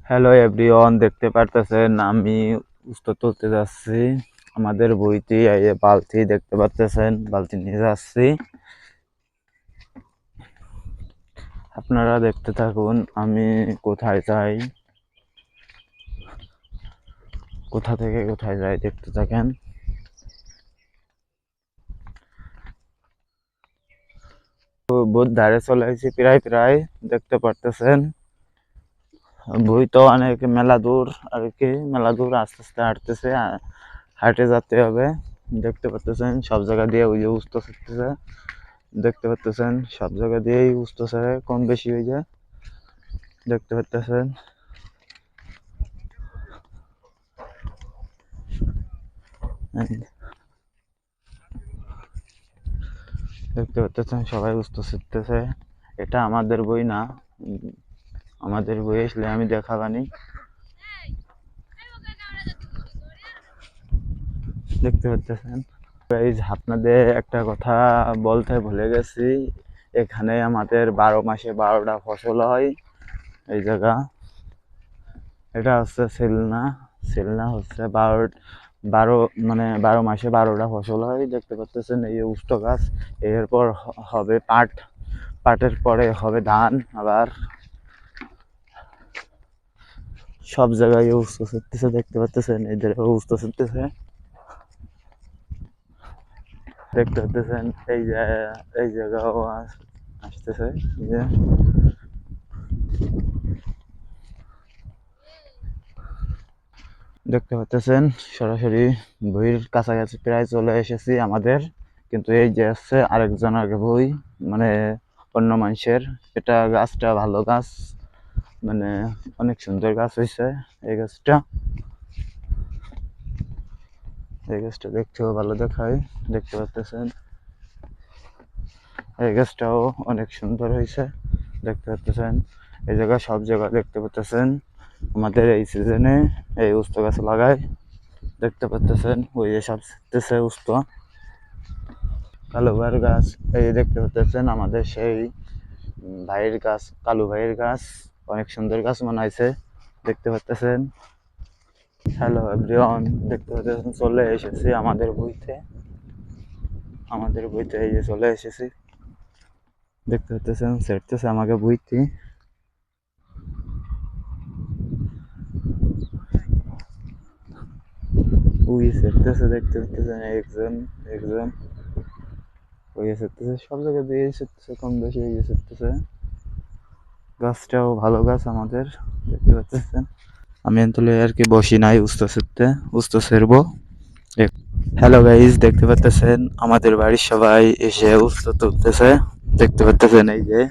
Hello everyone, দেখতে পারতেছেন আমি উস্তা তুলতে যাচ্ছি। আমাদের বইতে এই যে বালতি দেখতে পারতেছেন, বালতি নিয়ে যাচ্ছি। আপনারা দেখতে থাকুন আমি কোথায় যাই, কোথা থেকে কোথায় যাই দেখতে থাকেন। বহুত ধারে চলে এসেছি, প্রায় প্রায় দেখতে পারতেছেন। বই তো অনেক মেলা দূর আর কি, মেলা দূর আস্তে আস্তে হাঁটতেছে, হাঁটে যেতে হবে। দেখতে পারতেছেন সব জায়গা দিয়ে ওই যে উস্তা ছুটতেছে, দেখতে পারতেছেন সব জায়গা দিয়েই উস্তা ছেড়ে কম বেশি হয়ে যায়, দেখতে পারতেছেন। দেখতে পাচ্ছেন সবাই উস্তা ছিটতেছে। এটা আমাদের বই না, আমাদের বই আসলে আমি দেখাবানি। দেখতে পাচ্ছেন গাইজ, আপনাদের একটা কথা বলতে ভুলে গেছি। এখানে আমাদের 12 মাসে 12টা ফসল হয়। এই জায়গা এটা হচ্ছে সিলনা। সিলনা হচ্ছে 12 মানে 12 মাসে 12টা ফসল হয়। দেখতে পাচ্ছেন এই উস্ত গাছ, এরপর হবে পাট, পাটের পরে হবে ধান। আবার সব জায়গায় উস্তা ছিটতেছে, দেখতে পাচ্ছেন এই জায়গায় উস্তা ছিটতেছে, দেখতে পাচ্ছেন এই যে এই জায়গাও আসতেছে। এই যে দেখতে পাচ্ছেন সরাসরি বইয়ের কাছাকাছি প্রায় চলে এসেছি আমাদের। কিন্তু এই যে আছে আরেকজন আগে বই, মানে অন্য মানুষের। এটা গাছটা ভালো গাছ, মানে অনেক সুন্দর গাছ হয়েছে। এই গাছটা, এই গাছটা দেখতেও ভালো দেখায়, দেখতে পাচ্ছেন। এই গাছটাও অনেক সুন্দর হয়েছে, দেখতে পাচ্ছেন। এই জায়গা সব জায়গা দেখতে পাচ্ছেন আমাদের এই সিজনে এই উস্তা গাছ লাগায়। দেখতে পাচ্ছেন ওই যে সব ছিটতেছে উস্তা। কালু ভাইয়ের গাছ, এই যে দেখতে পাচ্ছেন আমাদের সেই ভাইয়ের গাছ, কালু ভাইয়ের গাছ। অনেক সুন্দর গাছ বানাইছে, দেখতে পাচ্ছেন। হ্যালো এভরিওয়ান, দেখতে পাচ্ছেন চলে এসেছি আমাদের বইতে, আমাদের বইতে এই যে চলে এসেছি। দেখতে পাচ্ছেন ছেড়তেছে আমাকে বইতে। ওই ছেড়তেছে, দেখতে পাচ্ছেন একজন একজন ওই ছেড়তেছে, সব জায়গায় দিয়ে ছেড়তেছে, কম বেশি এই ছেড়তেছে। গাছটাও ভালো গাছ আমাদের, দেখতে পাচ্ছেন। আমি আসলে আর কি বসি নাই উস্তা ছেড়তে, উস্তা ছেড়বো। হ্যালো গাইজ, দেখতে পাচ্ছেন আমাদের বাড়ির সবাই এসে উস্তা তুলতেছে, দেখতে পাচ্ছেন এই যে।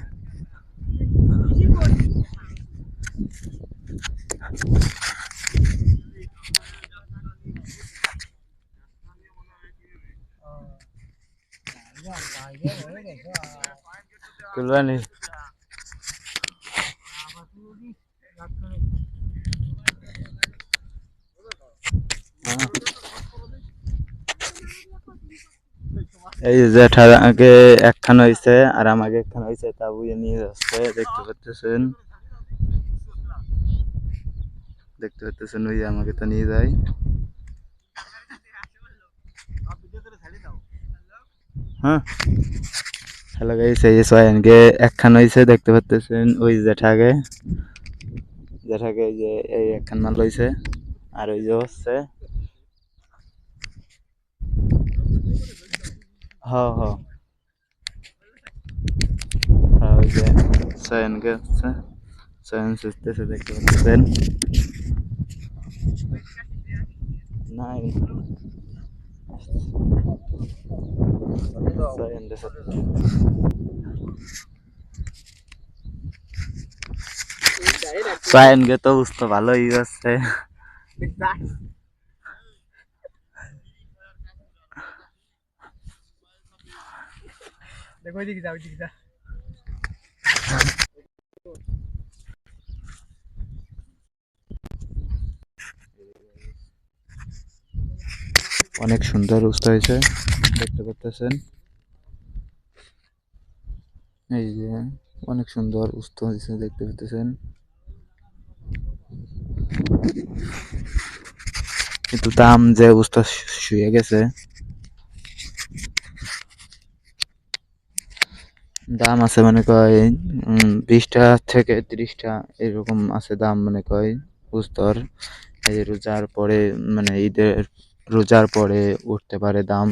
তুলবানি এই যে ঠাকে একখান হয়েছে আর আমাকে একখান হয়েছে, তা বুঝে নিয়ে যাচ্ছে, দেখতে পাচ্ছেন। দেখতে পাচ্ছেন ওই আমাকে তো নিয়ে যায়। হ্যাঁ, হ্যালো গাইস, এই সোয়ানকে একখান হয়েছে, দেখতে পাচ্ছেন ওই জেঠাকে, জেঠাকে এই যে এই একখান মাল হয়েছে। আর ওই যে হচ্ছে হ হ হ্যাঁ, ওই যে সোয়ানকে হচ্ছে, সোয়ান সুস্থেছে, দেখতে পাচ্ছেন। না সোয়ান দেশে সোয়ানকে তো বুঝতে ভালোই আছে। দেখো এদিকে যাও, এদিকে যা। অনেক সুন্দর উস্তা হয়েছে, দেখতে পাচ্ছেন। এই যে অনেক সুন্দর উস্তা হয়েছে, দেখতে পাচ্ছেন। কিন্তু দাম যে উস্তা শুয়ে গেছে, দাম আছে মনে কয় 20টা থেকে 30টা এরকম আছে দাম মনে কয় উস্তর। এই রোজার পরে মানে ঈদের রোজার পরে উঠতে পারে দাম।